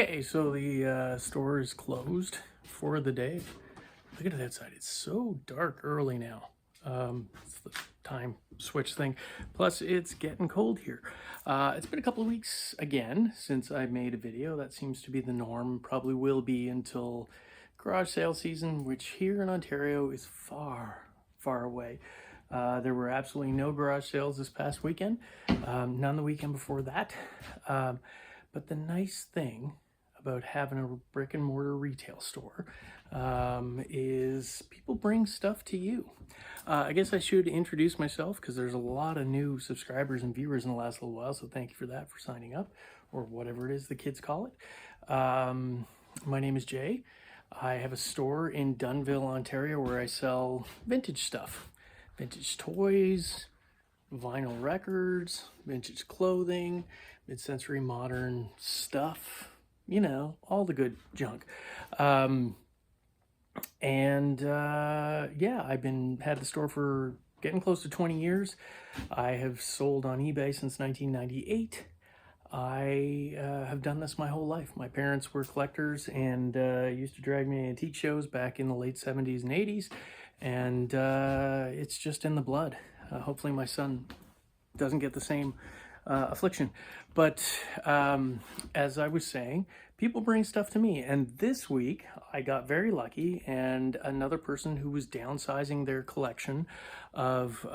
Okay, so the store is closed for the day. Look at it outside. It's so dark early now. It's the time switch thing. Plus, it's getting cold here. It's been a couple of weeks again since I made a video. That seems to be the norm. Probably will be until garage sale season, which here in Ontario is far, far away. There were absolutely no garage sales this past weekend. None the weekend before that. But the nice thing about having a brick and mortar retail store is people bring stuff to you. I guess I should introduce myself because there's a lot of new subscribers and viewers in the last little while, so thank you for that, for signing up, or whatever it is the kids call it. My name is Jay. I have a store in Dunnville, Ontario, where I sell vintage stuff. Vintage toys, vinyl records, vintage clothing, mid-century modern stuff, you know, all the good junk. Yeah, I've had the store for getting close to 20 years. I have sold on eBay since 1998. I have done this my whole life. My parents were collectors and used to drag me to antique shows back in the late 70s and 80s. And it's just in the blood. Hopefully my son doesn't get the same affliction. But as I was saying, people bring stuff to me. And this week I got very lucky, and another person who was downsizing their collection of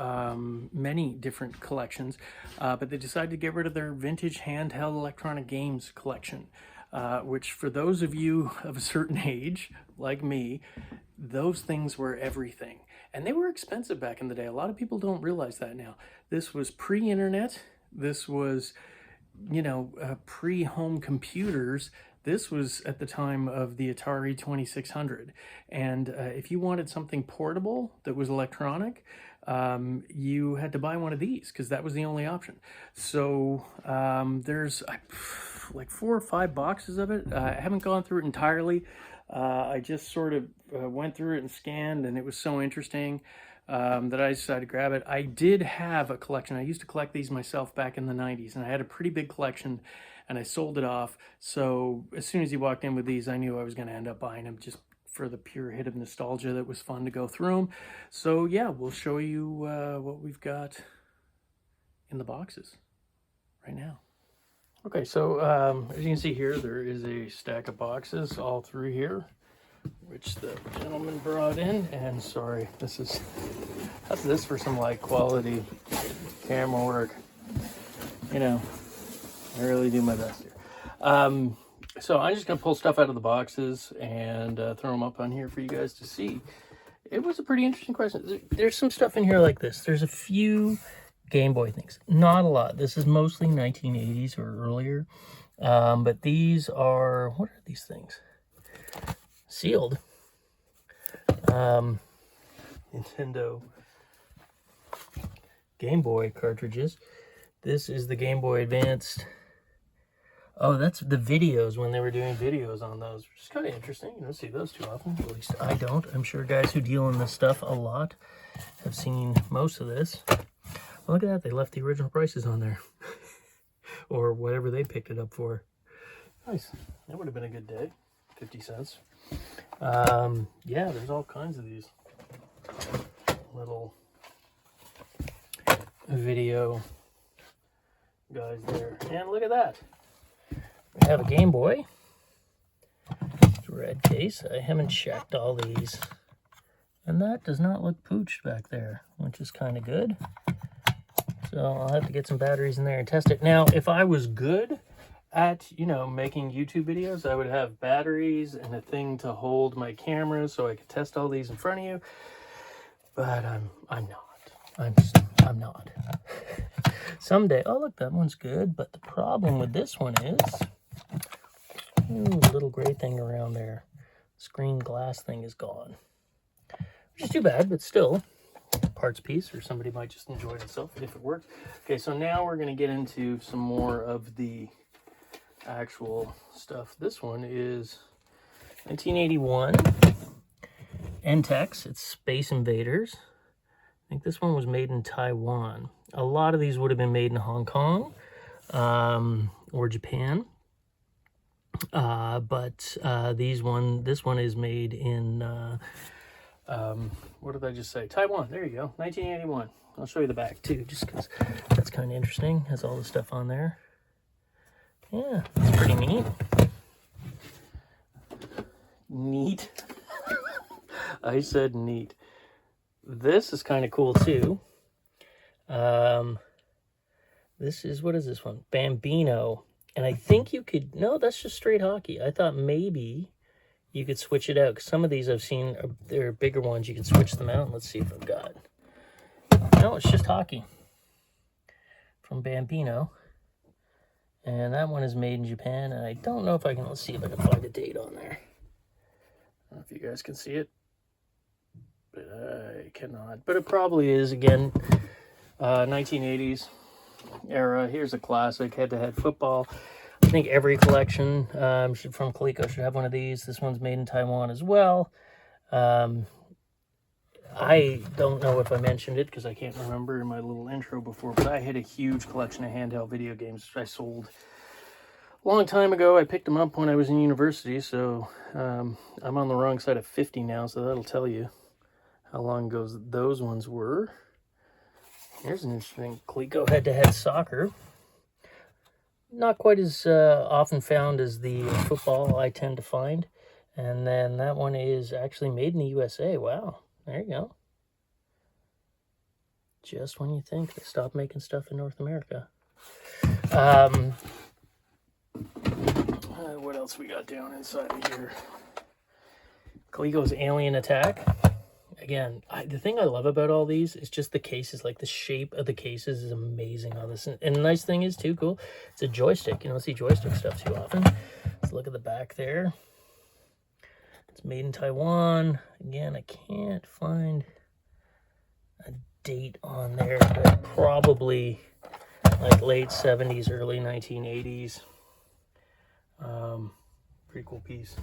many different collections, but they decided to get rid of their vintage handheld electronic games collection, which for those of you of a certain age, like me, those things were everything. And they were expensive back in the day. A lot of people don't realize that now. This was pre-internet. This was, you know, pre-home computers. This was at the time of the Atari 2600. And if you wanted something portable that was electronic, you had to buy one of these because that was the only option. So there's like 4 or 5 boxes of it. I haven't gone through it entirely. I just sort of went through it and scanned, and it was so interesting that I decided to grab it. I did have a collection. I used to collect these myself back in the 90s, and I had a pretty big collection, and I sold it off. So as soon as he walked in with these, I knew I was going to end up buying them just for the pure hit of nostalgia that was fun to go through them. So yeah, we'll show you what we've got in the boxes right now. Okay, so as you can see here, there is a stack of boxes all through here, which the gentleman brought in. And sorry, that's this for some like quality camera work. You know, I really do my best here. So I'm just gonna pull stuff out of the boxes and throw them up on here for you guys to see. It was a pretty interesting question. There's some stuff in here like this. There's a few Game Boy things, not a lot. This is mostly 1980s or earlier, but these are, what are these things? Sealed. Nintendo Game Boy cartridges. This is the Game Boy Advanced. Oh, that's the videos, when they were doing videos on those, which is kind of interesting. You don't see those too often, at least I don't. I'm sure guys who deal in this stuff a lot have seen most of this. Look at that, they left the original prices on there. Or whatever they picked it up for. Nice. That would have been a good day. 50 cents. Yeah, there's all kinds of these little video guys there. And look at that. We have a Game Boy. It's a red case. I haven't checked all these. And that does not look pooched back there, which is kind of good. So I'll have to get some batteries in there and test it. Now, if I was good at, you know, making YouTube videos, I would have batteries and a thing to hold my camera so I could test all these in front of you. But I'm not. I'm not. Someday. Oh, look, that one's good. But the problem with this one is, ooh, little gray thing around there. Screen glass thing is gone. Which is too bad, but still. Parts piece, or somebody might just enjoy it itself if it works. Okay, so now we're going to get into some more of the actual stuff. This one is 1981 Entex. It's Space Invaders. I think this one was made in Taiwan. A lot of these would have been made in Hong Kong or Japan. But this one is made in, what did I just say? Taiwan. There you go. 1981. I'll show you the back too, just because that's kind of interesting. Has all the stuff on there. Yeah, it's pretty neat. Neat. I said neat. This is kind of cool too. This is, what is this one? Bambino. And I think you could, no, that's just straight hockey. I thought maybe you could switch it out, because some of these I've seen, they're bigger ones. You can switch them out. Let's see if I've got. No, it's just hockey from Bambino. And that one is made in Japan. And I don't know if I can, let's see if I can find a date on there. I don't know if you guys can see it, but I cannot. But it probably is, again, 1980s era. Here's a classic, head-to-head football. I think every collection from Coleco should have one of these. This one's made in Taiwan as well. I don't know if I mentioned it because I can't remember in my little intro before, but I had a huge collection of handheld video games I sold a long time ago. I picked them up when I was in university, so I'm on the wrong side of 50 now, so that'll tell you how long ago those ones were. Here's an interesting Coleco head-to-head soccer. Not quite as often found as the football I tend to find. And then that one is actually made in the USA. Wow. There you go. Just when you think they stopped making stuff in North America. What else we got down inside of here? Coleco's Alien Attack. Again, the thing I love about all these is just the cases. Like, the shape of the cases is amazing on this. And the nice thing is, too, cool, it's a joystick. You don't see joystick stuff too often. Let's look at the back there. It's made in Taiwan. Again, I can't find a date on there, but probably like late 70s, early 1980s. Pretty cool piece.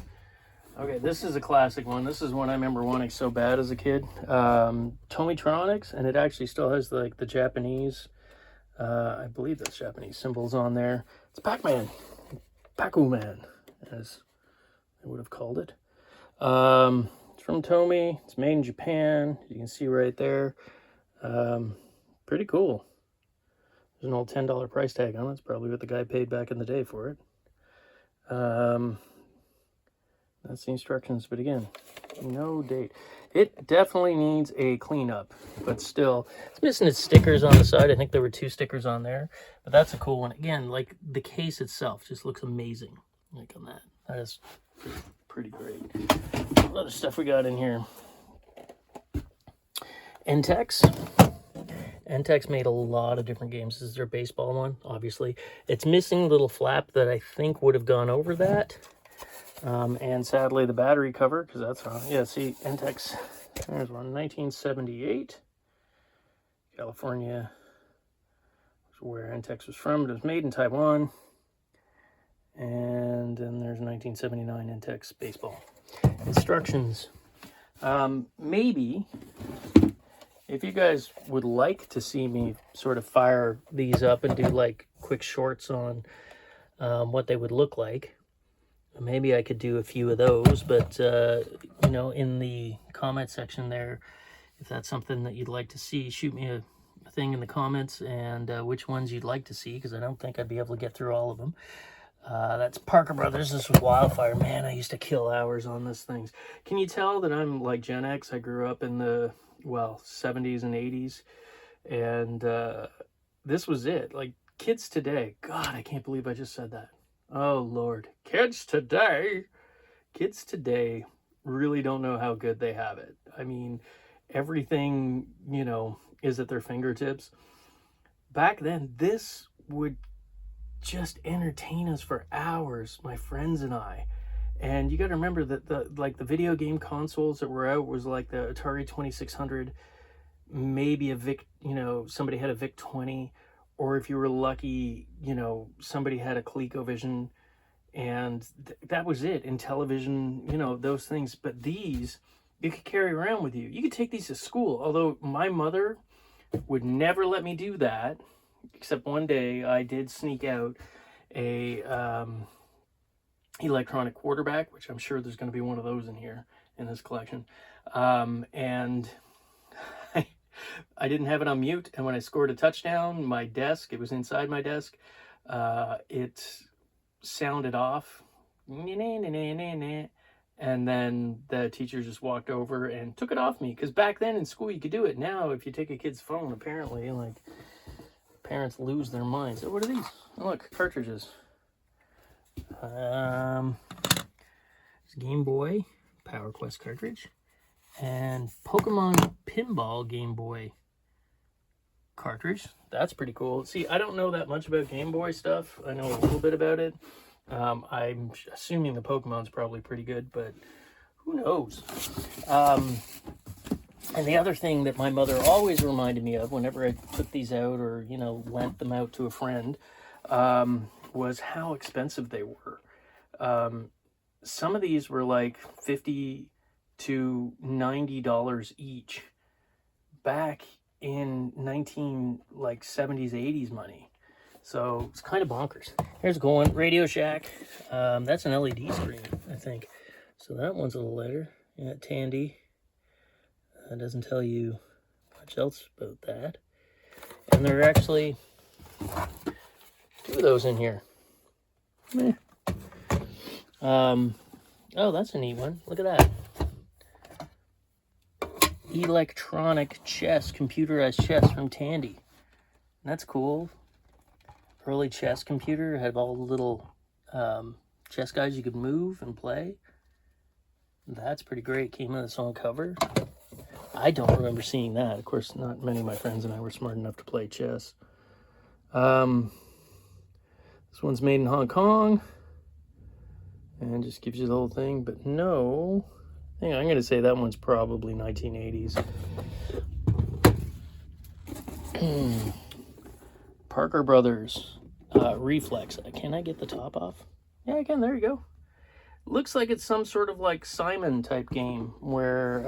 Okay, this is a classic one. This is one I remember wanting so bad as a kid. Tomytronics, and it actually still has like the Japanese, I believe that's Japanese symbols on there. It's Pac-Man, Pac-Man, as they would have called it. It's from Tomy. It's made in Japan. You can see right there. Pretty cool. There's an old $10 price tag on it. It's probably what the guy paid back in the day for it. That's the instructions, but again, no date. It definitely needs a cleanup, but still, it's missing its stickers on the side. I think there were 2 stickers on there, but that's a cool one. Again, like, the case itself just looks amazing. Like on that. That is pretty great. A lot of stuff we got in here. Entex. Entex made a lot of different games. This is their baseball one, obviously. It's missing a little flap that I think would have gone over that. And sadly, the battery cover, because that's wrong. Yeah, see, Entex, there's one, 1978. California is where Entex was from. It was made in Taiwan. And then there's 1979 Entex baseball. Instructions. Maybe, if you guys would like to see me sort of fire these up and do like quick shorts on what they would look like, maybe I could do a few of those, but, you know, in the comment section there, if that's something that you'd like to see, shoot me a thing in the comments and which ones you'd like to see, because I don't think I'd be able to get through all of them. That's Parker Brothers. This was Wildfire. Man, I used to kill hours on these things. Can you tell that I'm like Gen X? I grew up in the, well, 70s and 80s, and this was it. Like, kids today, God, I can't believe I just said that. Oh, Lord. Kids today really don't know how good they have it. I mean, everything, you know, is at their fingertips. Back then, this would just entertain us for hours, my friends and I. And you got to remember that the video game consoles that were out was like the Atari 2600, maybe a VIC, you know, somebody had a VIC-20, or if you were lucky, you know, somebody had a ColecoVision, and that was it. In television, you know, those things. But these, you could carry around with you. You could take these to school, although my mother would never let me do that, except one day I did sneak out a electronic quarterback, which I'm sure there's going to be one of those in here in this collection. And I didn't have it on mute, and when I scored a touchdown, my desk, it was inside my desk, it sounded off, and then the teacher just walked over and took it off me, because back then in school you could do it. Now if you take a kid's phone, apparently, like, parents lose their minds. So what are these? Oh, look, cartridges. Game Boy Power Quest cartridge, and Pokemon Pinball Game Boy cartridge. That's pretty cool. See, I don't know that much about Game Boy stuff. I know a little bit about it. I'm assuming the Pokemon's probably pretty good, but who knows? And the other thing that my mother always reminded me of whenever I took these out or, you know, lent them out to a friend, was how expensive they were. Some of these were like $50 to $90 each back in 70s, 80s money. So it's kind of bonkers. Here's going Radio Shack. That's an LED screen, I think. So that one's a little lighter. Yeah, Tandy. That doesn't tell you much else about that. And there are actually 2 of those in here. Meh. Oh, that's a neat one. Look at that. Electronic chess, computerized chess from Tandy. That's cool. Early chess computer, had all the little chess guys you could move and play. That's pretty great. Came on its own cover. I don't remember seeing that. Of course, not many of my friends and I were smart enough to play chess. This one's made in Hong Kong. And just gives you the whole thing, but no. I'm going to say that one's probably 1980s. Parker Brothers Reflex. Can I get the top off? Yeah, I can. There you go. Looks like it's some sort of like Simon type game where,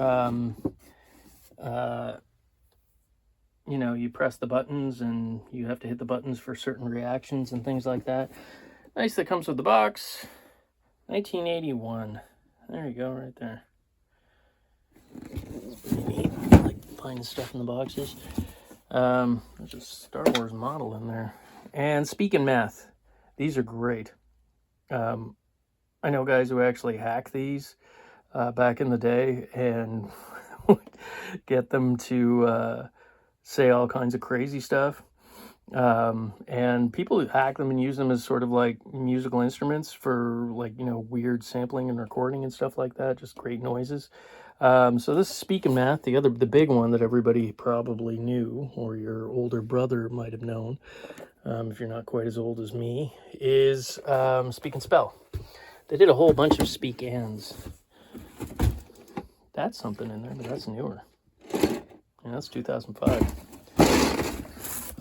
you know, you press the buttons and you have to hit the buttons for certain reactions and things like that. Nice that comes with the box. 1981. There you go, right there. It's pretty neat. I like finding stuff in the boxes. There's a Star Wars model in there. And Speaking Math. These are great. I know guys who actually hack these back in the day and get them to say all kinds of crazy stuff. And people who hack them and use them as sort of like musical instruments for, like, you know, weird sampling and recording and stuff like that, just great noises. So this is Speaking Math. The big one that everybody probably knew, or your older brother might have known, if you're not quite as old as me, is Speak and Spell. They did a whole bunch of Speak Ands. That's something in there, but that's newer. Yeah, that's 2005.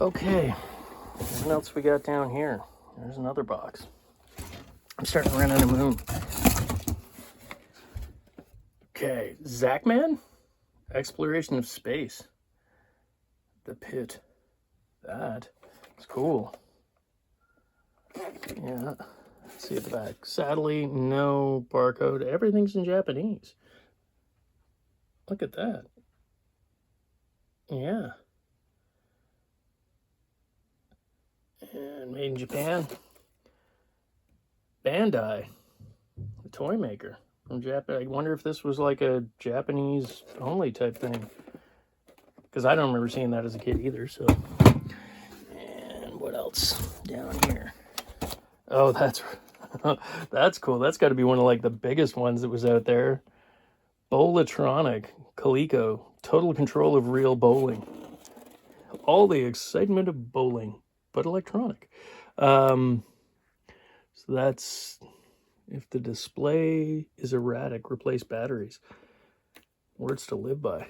Okay, what else we got down here? There's another box. I'm starting to run out of room. Okay, Zachman? Exploration of Space. The Pit. That's cool. Yeah, let's see at the back. Sadly, no barcode. Everything's in Japanese. Look at that. Yeah. And made in Japan. Bandai, the toy maker from Japan. I wonder if this was like a Japanese only type thing, because I don't remember seeing that as a kid either. So, and what else down here? Oh, that's cool. That's got to be one of like the biggest ones that was out there. Bowlatronic, Coleco, total control of real bowling. All the excitement of bowling, but electronic. So that's, if the display is erratic, replace batteries. Words to live by.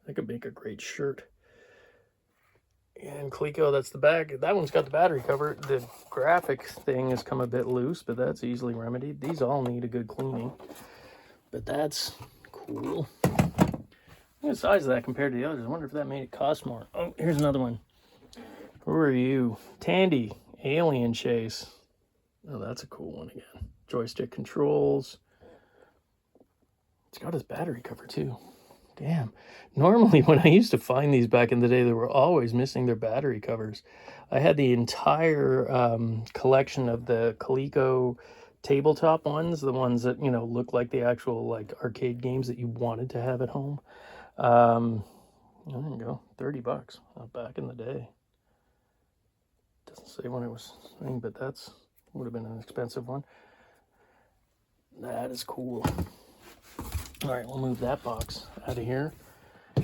That could make a great shirt. And Coleco, that's the back. That one's got the battery cover. The graphic thing has come a bit loose, but that's easily remedied. These all need a good cleaning. But that's cool. Look at the size of that compared to the others. I wonder if that made it cost more. Oh, here's another one. Who are you? Tandy, Alien Chase. Oh, that's a cool one again. Joystick controls. It's got his battery cover too. Damn. Normally, when I used to find these back in the day, they were always missing their battery covers. I had the entire collection of the Coleco tabletop ones, the ones that, you know, look like the actual like arcade games that you wanted to have at home. There you go, $30 back in the day. Doesn't say when it was thing, but that's would have been an expensive one. That is cool. All right, we'll move that box out of here.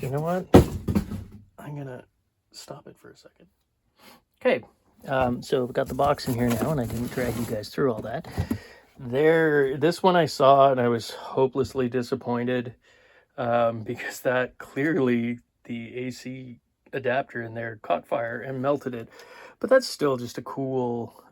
You know what? I'm gonna stop it for a second. Okay, so we've got the box in here now, and I didn't drag you guys through all that. This one I saw, and I was hopelessly disappointed because that clearly the AC adapter in there caught fire and melted it. But that's still just a cool,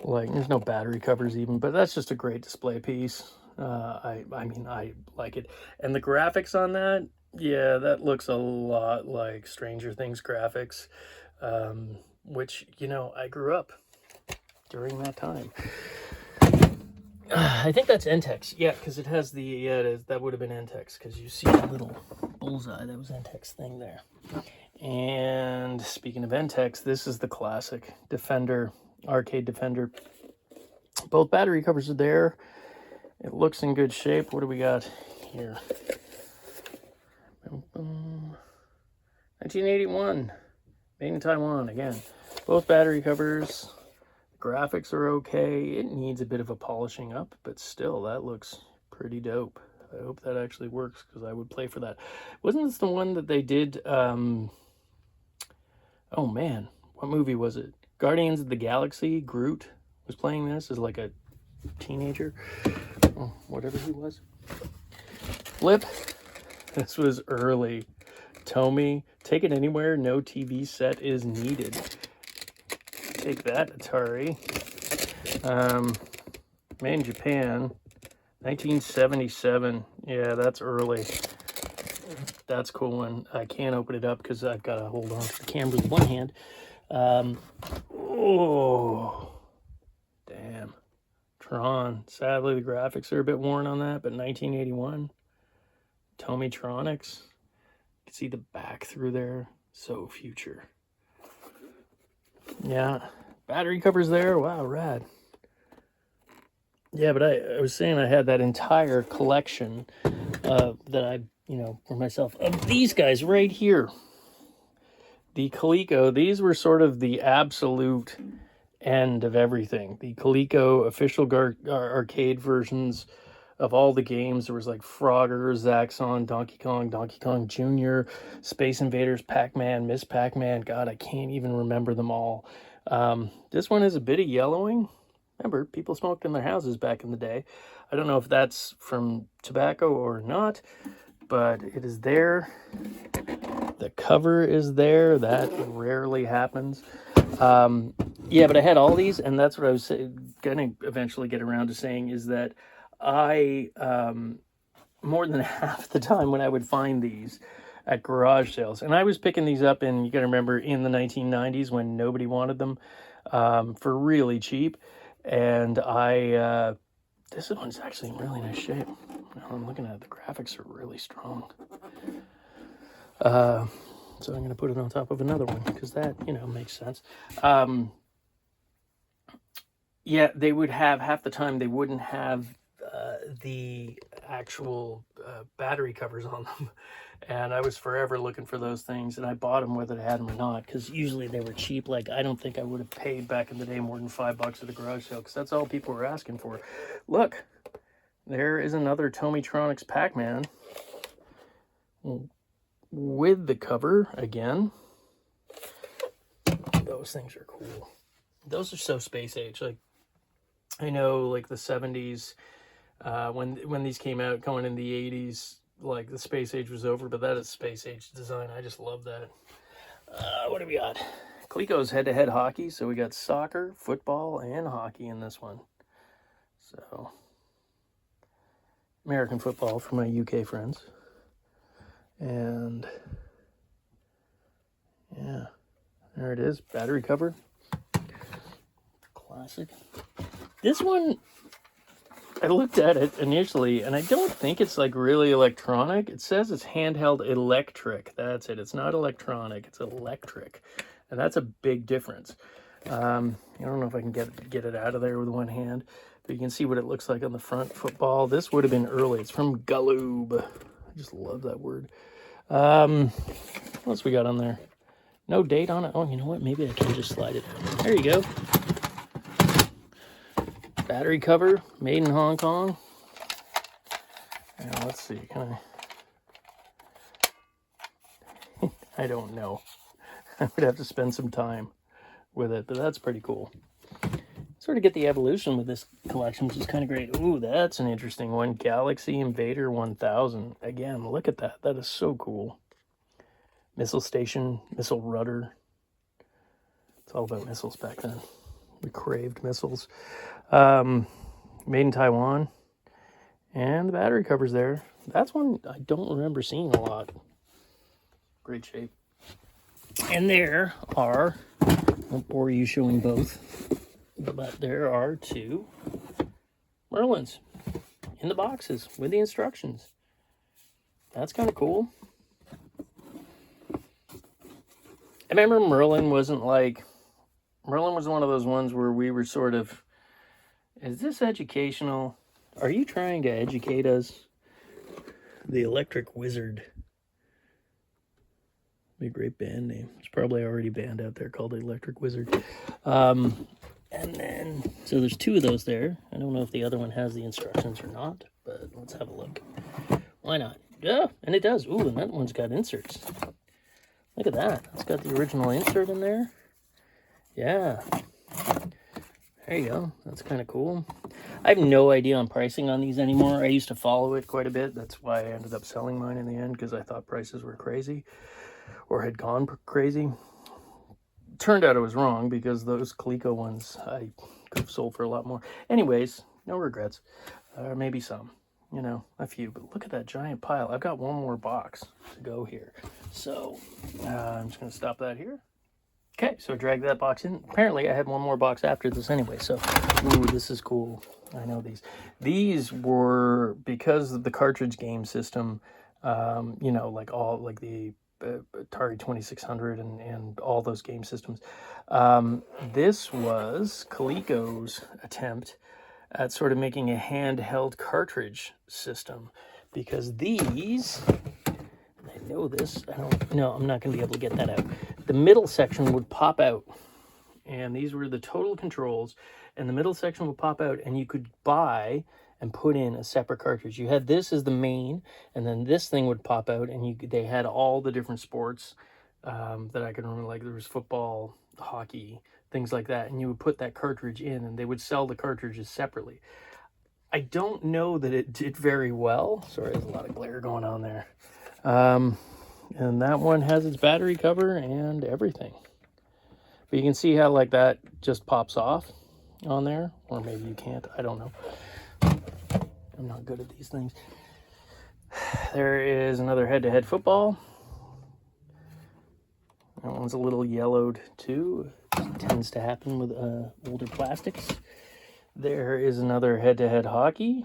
like, there's no battery covers even, but that's just a great display piece. I mean, I like it. And the graphics on that, yeah, that looks a lot like Stranger Things graphics, which, you know, I grew up during that time. I think that's Entex. Yeah, because it has the, that would have been Entex, because you see the little bullseye, that was Entex thing there. And speaking of Entex, this is the classic Defender, arcade Defender. Both battery covers are there. It looks in good shape. What do we got here? 1981, made in Taiwan again. Both battery covers. Graphics are okay. It needs a bit of a polishing up, but still, that looks pretty dope. I hope that actually works, because I would play for that. Wasn't this the one that they did, oh man, what movie was it? Guardians of the Galaxy. Groot was playing this as like a teenager, oh, whatever he was. Flip. This was early. Tomy, take it anywhere, no TV set is needed. Take that, Atari. Made in Japan, 1977. Yeah, that's early. That's a cool one. I can't open it up because I've got to hold on to the camera with one hand. Oh, damn. Tron. Sadly, the graphics are a bit worn on that, but 1981. Tomytronics. You can see the back through there. So future. Yeah, battery covers there. Wow, rad. Yeah, but I was saying I had that entire collection that I, you know, for myself of these guys right here. The Coleco, these were sort of the absolute end of everything. The Coleco official arcade versions of all the games. There was like Frogger, Zaxxon, Donkey Kong Jr., Space Invaders, Pac-Man, Miss Pac-Man. God, I can't even remember them all. This one is a bit of yellowing. Remember, people smoked in their houses back in the day. I don't know if that's from tobacco or not, but it is there. The cover is there. That rarely happens. Yeah, but I had all these, and that's what I was going to eventually get around to saying, is that I, more than half the time when I would find these at garage sales, and I was picking these up in, you got to remember, in the 1990s when nobody wanted them, for really cheap. And this one's actually in really nice shape. Now I'm looking at it, the graphics are really strong. So I'm going to put it on top of another one, because that, you know, makes sense. Yeah, they would have, half the time, they wouldn't have the actual battery covers on them. And I was forever looking for those things, and I bought them whether I had them or not, because usually they were cheap. Like, I don't think I would have paid back in the day more than $5 at a garage sale, because that's all people were asking for. Look, there is another Tomytronics Pac-Man with the cover again. Those things are cool. Those are so space age. Like, I know, like the 70s, when these came out, going in the 80s, like the space age was over, but that is space age design. I just love that. What do we got? Coleco's head-to-head hockey, so we got soccer, football, and hockey in this one. So, American football for my UK friends. And yeah, there it is, battery cover. classic. This one, I looked at it initially, and I don't think it's like really electronic. It says it's handheld electric. That's it. It's not electronic. It's electric, and that's a big difference. I don't know if I can get it out of there with one hand, but you can see what it looks like on the front football. This would have been early. It's from Galoob. I just love that word. What else we got on there? No date on it. Oh, you know what? Maybe I can just slide it. There you go. Battery cover, made in Hong Kong. Now, let's see. Can I? I don't know. I would have to spend some time with it, but that's pretty cool. Sort of get the evolution with this collection, which is kind of great. Ooh, that's an interesting one. Galaxy Invader 1000. Again, look at that. That is so cool. Missile station, missile rudder. It's all about missiles back then. We craved missiles. Made in Taiwan. And the battery cover's there. That's one I don't remember seeing a lot. Great shape. And there are, I won't bore you showing both, but there are 2 Merlins in the boxes with the instructions. That's kind of cool. I remember Merlin was one of those ones where we were sort of, is this educational? Are you trying to educate us? The Electric Wizard. A great band name. It's probably already banned out there called the Electric Wizard. And then, so there's 2 of those there. I don't know if the other one has the instructions or not, but let's have a look. Why not? Yeah, and it does. Ooh, and that one's got inserts. Look at that. It's got the original insert in there. Yeah. There you go. That's kind of cool. I have no idea on pricing on these anymore. I used to follow it quite a bit. That's why I ended up selling mine in the end, because I thought prices were crazy or had gone crazy. Turned out I was wrong, because those Coleco ones I could have sold for a lot more. Anyways, no regrets. Or maybe some. You know, a few. But look at that giant pile. I've got one more box to go here. So, I'm just going to stop that here. Okay, so I dragged that box in. Apparently, I had one more box after this anyway. So, ooh, this is cool. I know these. These were, because of the cartridge game system, you know, like the Atari 2600 and all those game systems. This was Coleco's attempt at sort of making a handheld cartridge system, because these, I know this, I'm not going to be able to get that out. The middle section would pop out, and these were the total controls, and the middle section would pop out, and you could buy and put in a separate cartridge. You had this as the main, and then this thing would pop out, and they had all the different sports that I can remember, like there was football, hockey, things like that, and you would put that cartridge in, and they would sell the cartridges separately. I don't know that it did very well. Sorry, there's a lot of glare going on there. And that one has its battery cover and everything. But you can see how like that just pops off on there, or maybe you can't, I don't know. I'm not good at these things. There is another head-to-head football. That one's a little yellowed too. It tends to happen with older plastics. There is another head-to-head hockey.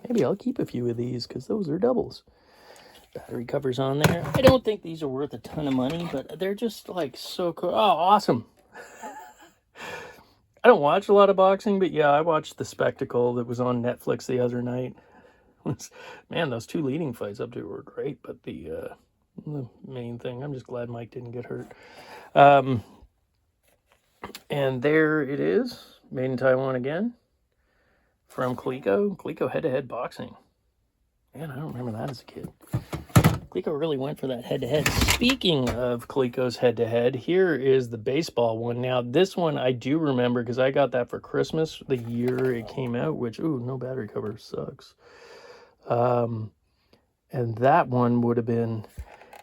Maybe I'll keep a few of these, because those are doubles. Battery covers on there. I don't think these are worth a ton of money, but they're just like so cool. Oh, awesome. I don't watch a lot of boxing, but yeah, I watched the spectacle that was on Netflix the other night. Man, those 2 leading fights up to it were great, but the main thing, I'm just glad Mike didn't get hurt. And there it is, made in Taiwan again, from Coleco. Coleco head-to-head boxing. Man, I don't remember that as a kid. Coleco really went for that head-to-head. Speaking of Coleco's head-to-head, here is the baseball one. Now, this one I do remember, because I got that for Christmas the year it came out, which, ooh, no battery cover, sucks. And that one would have been,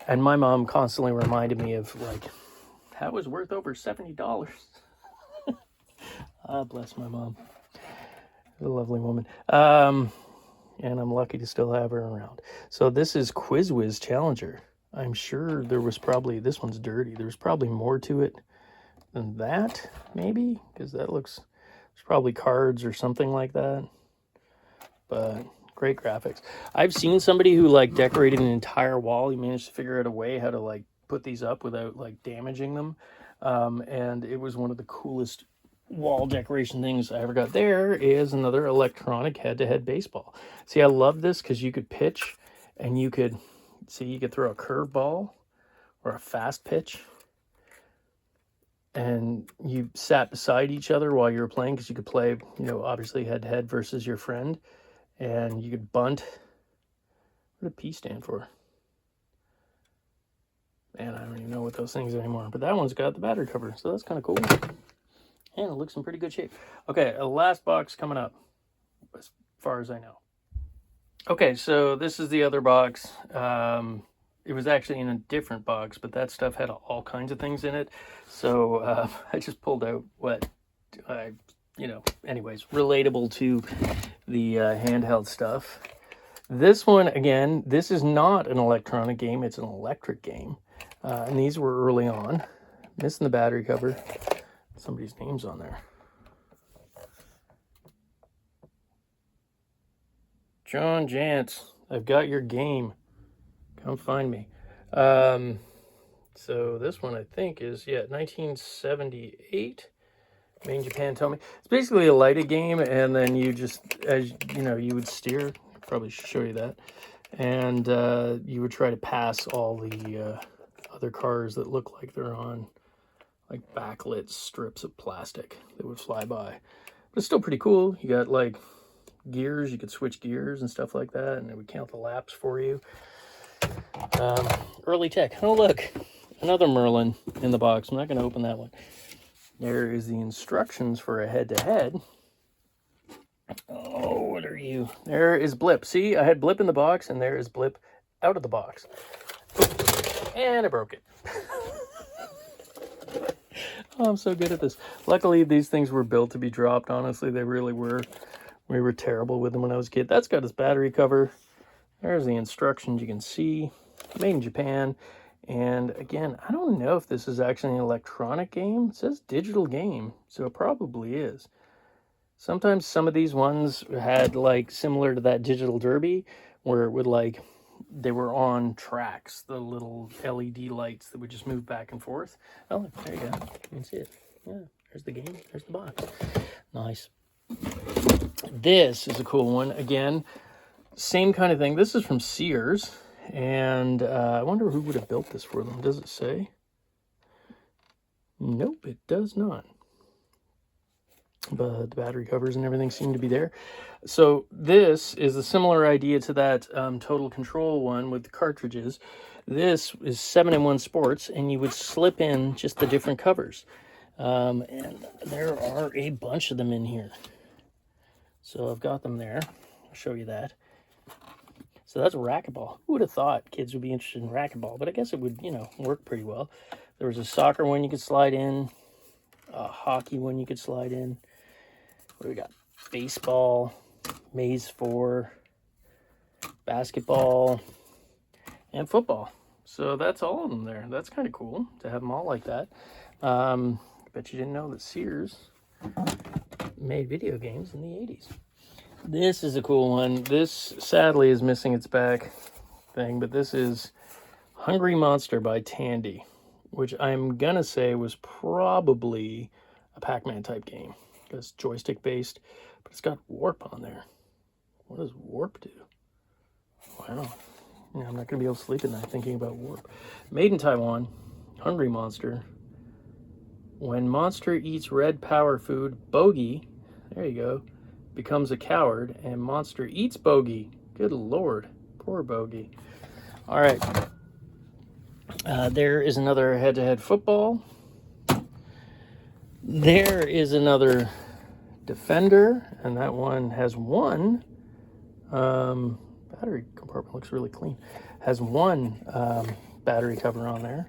and my mom constantly reminded me of, like, that was worth over $70. Ah, bless my mom. A lovely woman. And I'm lucky to still have her around. So this is Quiz Whiz Challenger. I'm sure there was probably, this one's dirty. There's probably more to it than that, maybe, because that looks, It's probably cards or something like that. But great graphics. I've seen somebody who like decorated an entire wall. He managed to figure out a way how to like put these up without like damaging them. And it was one of the coolest wall decoration things I ever got. There is another electronic head-to-head baseball. See, I love this because you could pitch and you could see, you could throw a curveball or a fast pitch, and you sat beside each other while you were playing, because you could play, you know, obviously head to head versus your friend, and you could bunt. What did P stand for? Man, I don't even know what those things are anymore. But that one's got the battery cover, so that's kind of cool. And it looks in pretty good shape. Okay, a last box coming up, as far as I know. Okay, so this is the other box. It was actually in a different box, but that stuff had all kinds of things in it. So I just pulled out what I, you know, anyways, relatable to the handheld stuff. This one, again, this is not an electronic game. It's an electric game. And these were early on. Missing the battery cover. Somebody's name's on there. John Jantz, I've got your game. Come find me. So this one, I think, is, 1978. Made in Japan, Tomy. It's basically a lighted game, and then you just, as you know, you would steer. Probably should show you that. And you would try to pass all the other cars that look like they're on like backlit strips of plastic that would fly by. But it's still pretty cool. You got like gears, you could switch gears and stuff like that, and it would count the laps for you. Early tech. Oh, look, another Merlin in the box. I'm not going to open that one. There is the instructions for a head-to-head. Oh, what are you? There is Blip. See, I had Blip in the box, and there is Blip out of the box. And I broke it. Oh, I'm so good at this. Luckily, these things were built to be dropped. Honestly, they really were. We were terrible with them when I was a kid. That's got its battery cover. There's the instructions you can see. Made in Japan. And again, I don't know if this is actually an electronic game. It says digital game, so it probably is. Sometimes some of these ones had like similar to that Digital Derby, where it would like, they were on tracks, the little LED lights that would just move back and forth. Oh, there you go. You can see it. Yeah, there's the game. There's the box. Nice. This is a cool one. Again, same kind of thing. This is from Sears. And I wonder who would have built this for them. Does it say? Nope, it does not. But the battery covers and everything seem to be there. So this is a similar idea to that Total Control one with the cartridges. This is 7-in-1 Sports, and you would slip in just the different covers. And there are a bunch of them in here. So I've got them there. I'll show you that. So that's racquetball. Who would have thought kids would be interested in racquetball? But I guess it would, you know, work pretty well. There was a soccer one you could slide in. A hockey one you could slide in. What do we got? Baseball, Maze 4, basketball, and football. So that's all of them there. That's kind of cool to have them all like that. I bet you didn't know that Sears made video games in the 80s. This is a cool one. This, sadly, is missing its back thing, but this is Hungry Monster by Tandy, which I'm going to say was probably a Pac-Man type game. It's joystick based, but it's got warp on there. What does warp do? Wow. Yeah, I'm not going to be able to sleep at night thinking about warp. Made in Taiwan, Hungry Monster. When Monster eats red power food, Bogey, there you go, becomes a coward, and Monster eats Bogey. Good Lord. Poor Bogey. All right. There is another head-to-head football. There is another Defender, and that one has one battery compartment. Looks really clean. Has one battery cover on there.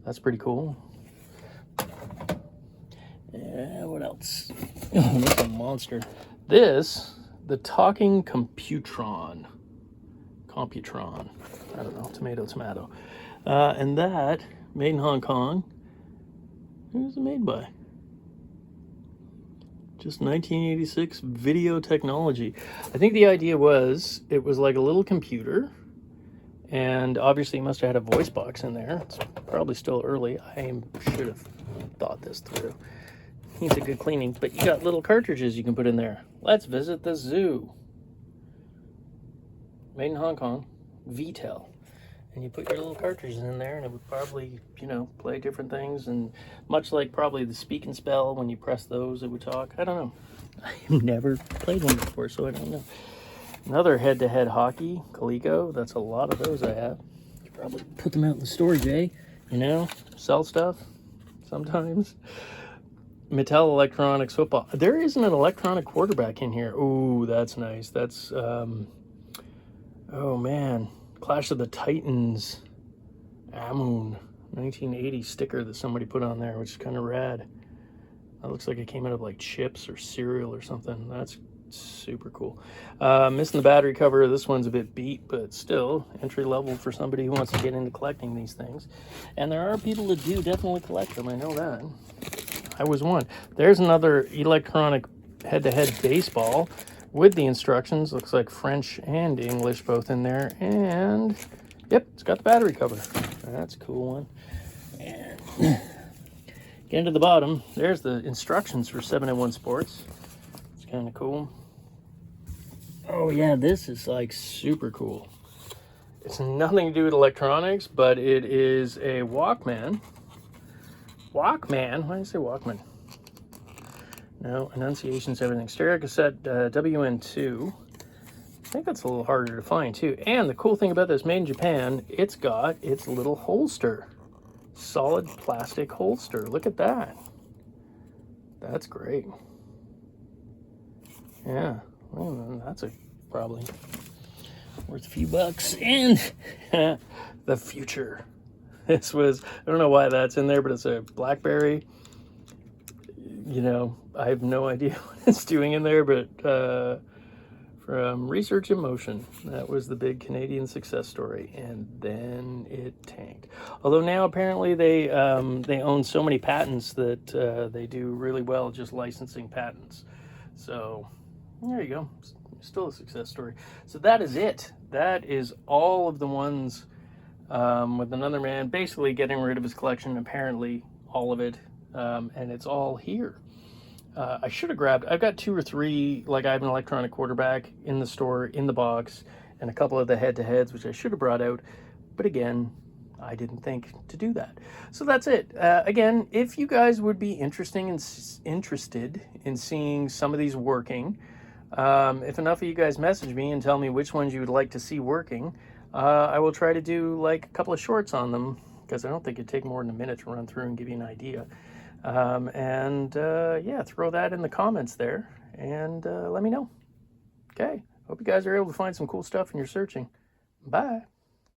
That's pretty cool. What else? Oh, that's a monster. This, the Talking Computron. I don't know, tomato. And that, made in Hong Kong. Who's it made by? Just 1986 video technology. I think the idea was, it was like a little computer, and obviously you must have had a voice box in there. It's probably still early. I should have thought this through. Needs a good cleaning, but you got little cartridges you can put in there. Let's visit the zoo. Made in Hong Kong, VTEL. And you put your little cartridges in there, and it would probably, you know, play different things. And much like probably the speak and spell, when you press those, it would talk. I don't know. I've never played one before, so I don't know. Another head-to-head hockey, Coleco. That's a lot of those I have. You could probably put them out in the storage, eh? You know, sell stuff sometimes. Mattel Electronics football. There isn't an electronic quarterback in here. Ooh, that's nice. That's, oh man. Clash of the Titans, Amun, 1980 sticker that somebody put on there, which is kind of rad. That looks like it came out of like chips or cereal or something. That's super cool. Missing the battery cover. This one's a bit beat, but still entry level for somebody who wants to get into collecting these things. And there are people that do definitely collect them. I know that. I was one. There's another electronic head-to-head baseball with the instructions. Looks like French and English both in there. And, yep, it's got the battery cover. That's a cool one. And getting to the bottom, there's the instructions for 7-in-1 Sports. It's kind of cool. Oh, yeah, this is, like, super cool. It's nothing to do with electronics, but it is a Walkman. Walkman? Why do you say Walkman? No, enunciations, everything. Stereo cassette, WN2. I think that's a little harder to find, too. And the cool thing about this, made in Japan, it's got its little holster. Solid plastic holster. Look at that. That's great. Yeah, well, that's probably worth a few bucks. And the future. This was, I don't know why that's in there, but it's a BlackBerry. You know, I have no idea what it's doing in there, but from Research in Motion, that was the big Canadian success story, and then it tanked. Although now apparently they own so many patents that they do really well just licensing patents. So there you go, still a success story. So that is it. That is all of the ones with another man basically getting rid of his collection, apparently all of it. And it's all here. I should have grabbed, I've got 2 or 3, like I have an electronic quarterback in the store, in the box, and a couple of the head-to-heads, which I should have brought out. But again, I didn't think to do that. So that's it. Again, if you guys would be interested in seeing some of these working, if enough of you guys message me and tell me which ones you would like to see working, I will try to do like a couple of shorts on them, because I don't think it'd take more than a minute to run through and give you an idea. Yeah, throw that in the comments there, and let me know. Okay, hope you guys are able to find some cool stuff in your searching. Bye.